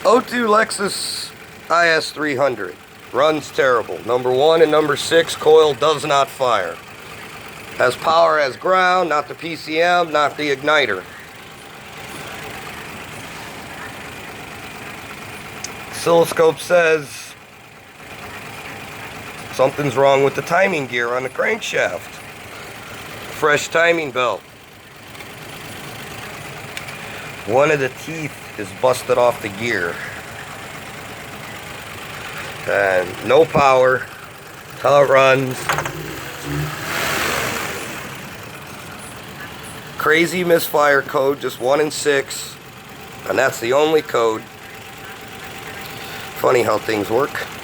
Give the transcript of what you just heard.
02 Lexus IS 300. Runs terrible. Number 1 and number 6 coil does not fire. Has power as ground, not the PCM, not the igniter. Oscilloscope says something's wrong with the timing gear on the crankshaft. Fresh timing belt. One of the teeth is busted off the gear. And no power. That's how it runs. Crazy misfire code, just 1 and 6. And that's the only code. Funny how things work.